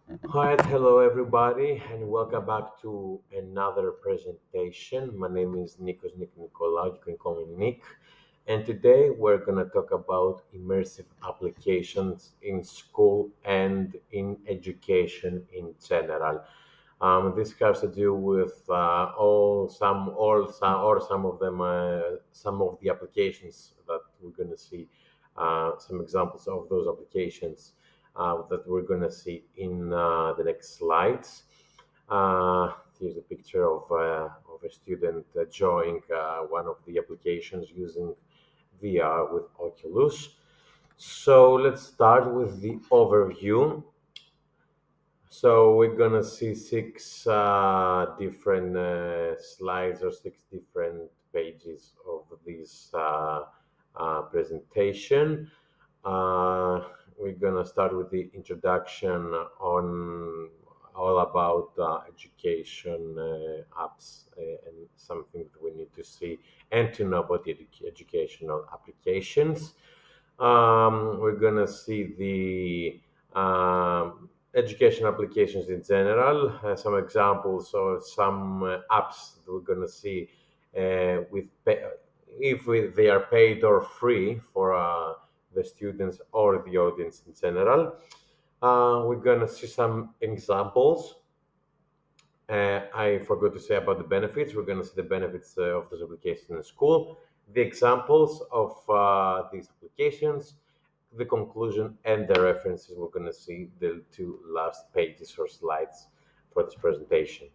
Alright, hello everybody, and welcome back to another presentation. My name is Nick Nicolau. You can call me Nick. And today we're going to talk about immersive applications in school and in education in general. This has to do with some of them, some of the applications that we're going to see, some examples of those applications that we're going to see in the next slides. Here's a picture of a student drawing one of the applications using VR with Oculus. So let's start with the overview. So we're gonna see six different slides or six different pages of this presentation. We're gonna start with the introduction on all about education apps and something that we need to see and to know about the educational applications. We're gonna see the education applications in general, some examples of some apps that we're gonna see they are paid or free for the students or the audience in general. We're gonna see some examples. I forgot to say about the benefits. We're going to see the benefits of this application in school, the examples of these applications, the conclusion, and the references. We're going to see the two last pages or slides for this presentation.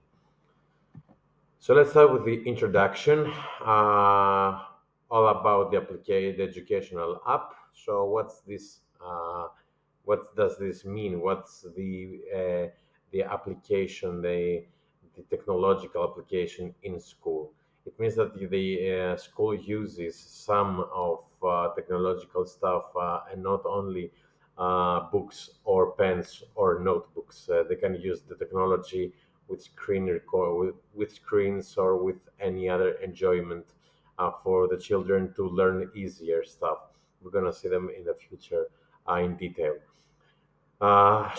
So let's start with the introduction, all about the educational app. So what's this? What does this mean? What's the application, the technological application in school? It means that the school uses some of technological stuff and not only books or pens or notebooks. They can use the technology with with screens or with any other enjoyment for the children to learn easier stuff. We're gonna see them in the future in detail. About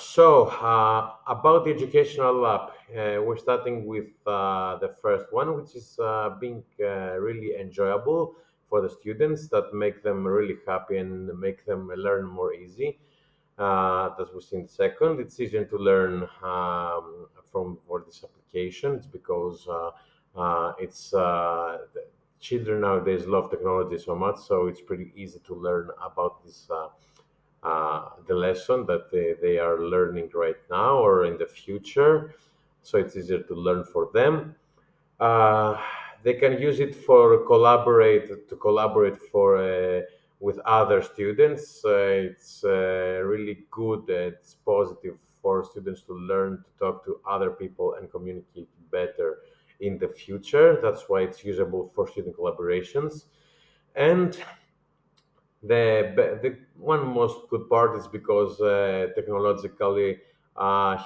the educational lab, we're starting with the first one, which is being really enjoyable for the students that make them really happy and make them learn more easy. That was in second. It's easier to learn from for this application. It's because it's the children nowadays love technology so much, so it's pretty easy to learn about this. The lesson that they are learning right now or in the future, so it's easier to learn for them. uh, they can use it for collaborate for with other students. It's really good. It's positive for students to learn to talk to other people and communicate better in the future. That's why it's usable for student collaborations. And the one most good part is because technologically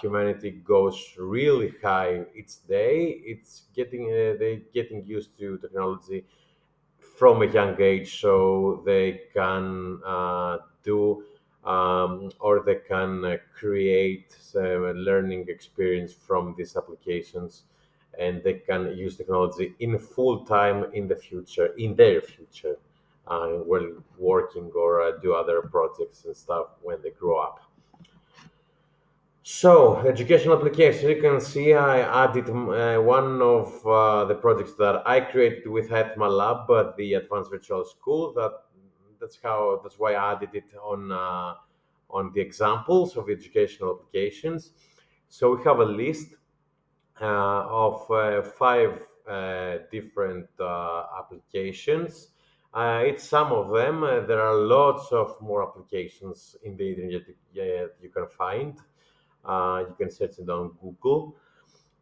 humanity goes really high each day. It's getting they getting used to technology from a young age, so they can do or they can create a learning experience from these applications, and they can use technology in full time in the future, in their future, while working or do other projects and stuff when they grow up. So, educational application, you can see I added one of the projects that I created with my lab, the Advanced Virtual School. That's why I added it on the examples of educational applications. So we have a list of five different applications. It's some of them. There are lots of more applications in the internet you can find. You can search it on Google.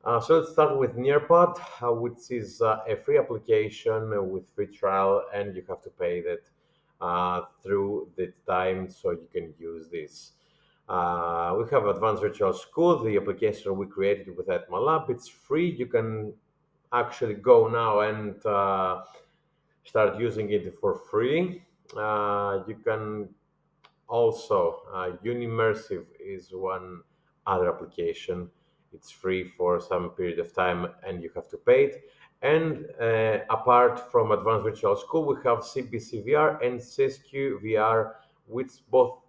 So let's start with Nearpod, which is a free application with free trial, and you have to pay that through the time so you can use this. We have Advanced Virtual School, the application we created with Lab. It's free. You can actually go now and start using it for free. You can also Immersive is one other application. It's free for some period of time and you have to pay it. And apart from Advanced Virtual School, we have CBC VR and SESQ VR, which both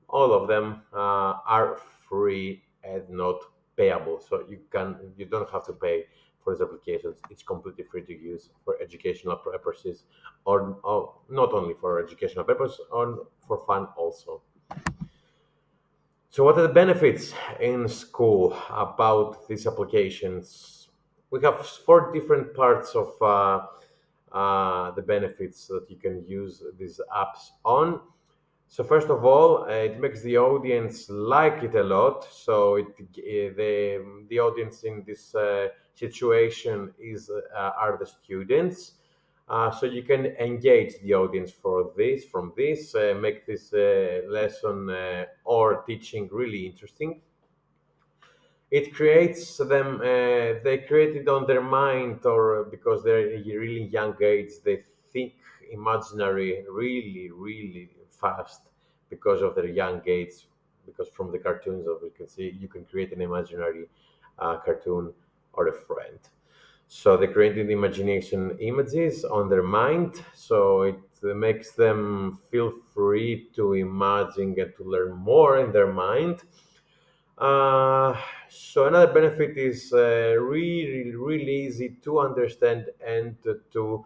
all of them are free and not payable. So you don't have to pay for these applications. It's completely free to use for educational purposes, or not only for educational purposes, or for fun also. So, what are the benefits in school about these applications? We have four different parts of the benefits that you can use these apps on. So first of all, it makes the audience like it a lot. So the audience in this situation is are the students. So you can engage the audience for this from this, make this lesson or teaching really interesting. It creates them, they create it on their mind, or because they're really young age, they think imaginary really fast because of their young age. Because from the cartoons that we can see, you can create an imaginary cartoon or a friend. So they created imagination images on their mind, so it makes them feel free to imagine and to learn more in their mind. uh, so another benefit is really easy to understand and to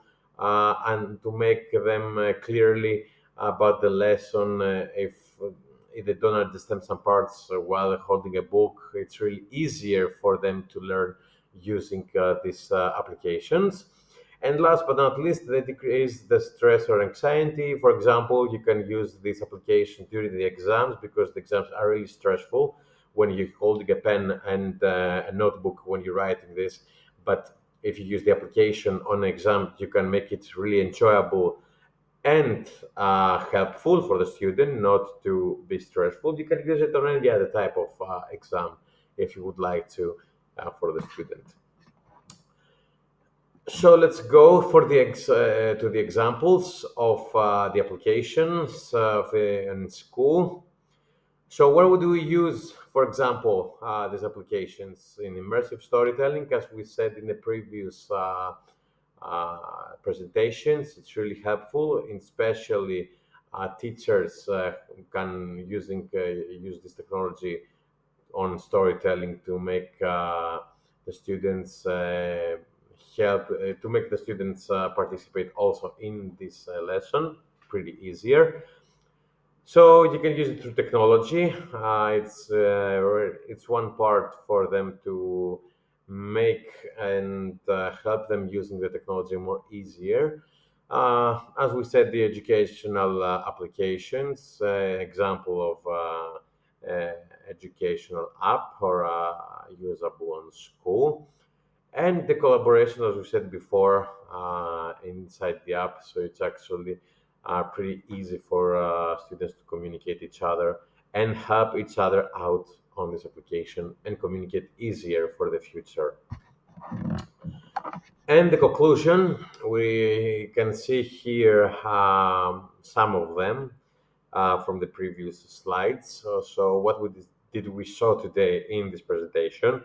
make them clearly about the lesson. If they don't understand some parts while holding a book, it's really easier for them to learn using these applications. And last but not least, they decrease the stress or anxiety. For example, you can use this application during the exams because the exams are really stressful when you're holding a pen and a notebook when you're writing this. But if you use the application on an exam, you can make it really enjoyable and helpful for the student, not to be stressful. You can use it on any other type of exam if you would like to for the student. So let's go for to the examples of the applications in school. So where would we use, for example, these applications in immersive storytelling? As we said in the previous presentations, it's really helpful, especially teachers can use this technology on storytelling to make the students help to make the students participate also in this lesson pretty easier. So you can use it through technology. It's one part for them to make and help them using the technology more easier. As we said, the educational applications, example of uh, educational app or usable on school, and the collaboration, as we said before, inside the app. So it's actually pretty easy for students to communicate each other and help each other out on this application and communicate easier for the future. And the conclusion, we can see here some of them from the previous slides. So what did we show today in this presentation?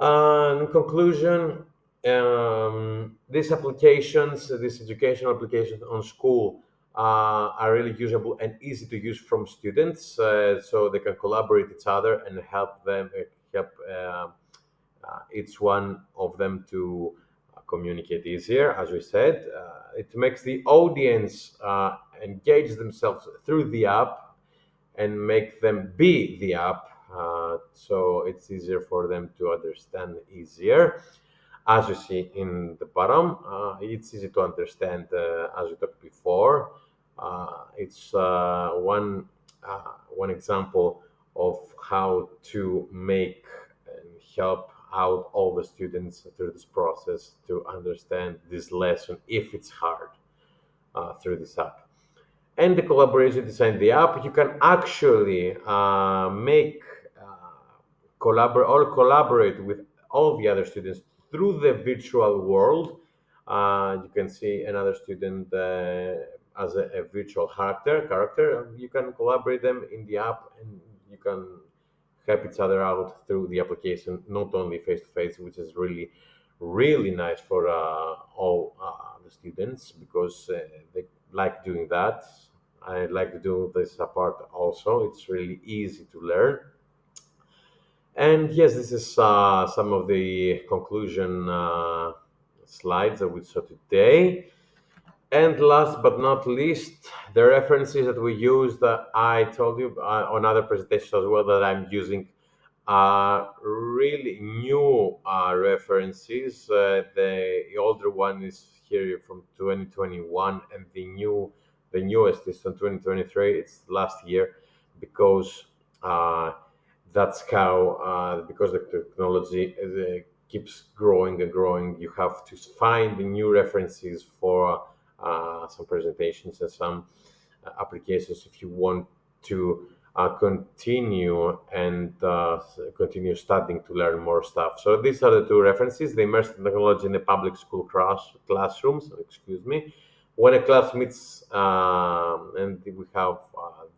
In conclusion, these educational applications on school are really usable and easy to use from students, so they can collaborate each other and help each one of them to communicate easier. As we said, it makes the audience engage themselves through the app and make them be the app, so it's easier for them to understand easier. As you see in the bottom, it's easy to understand, as we talked before. It's one example of how to make and help out all the students through this process to understand this lesson if it's hard through this app. And the collaboration design the app, you can actually make collaborate with all the other students through the virtual world. You can see another student as a virtual character. You can collaborate them in the app, and you can help each other out through the application, not only face to face, which is really, really nice for all the students because they like doing that. I like to do this apart also. It's really easy to learn. And yes, this is some of the conclusion slides that we saw today. And last but not least, the references that we use that I told you on other presentations as well that I'm using are really new references. The older one is here from 2021, and the newest is from 2023. It's last year because uh, that's how because the technology keeps growing and growing. You have to find the new references for some presentations and some applications if you want to continue and continue studying to learn more stuff. So these are the two references: the immersive technology in the public school classrooms. Excuse me. When a class meets, and we have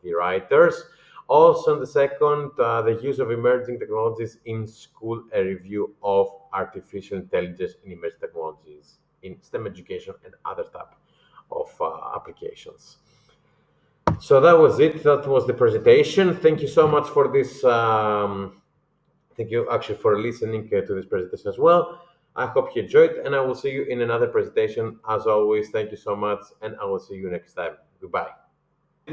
the writers. Also, in the second, the use of emerging technologies in school, a review of artificial intelligence in immersive technologies in STEM education and other type of applications. So that was it. That was the presentation. Thank you so much for this. Thank you actually for listening to this presentation as well. I hope you enjoyed, and I will see you in another presentation. As always, thank you so much, and I will see you next time. Goodbye.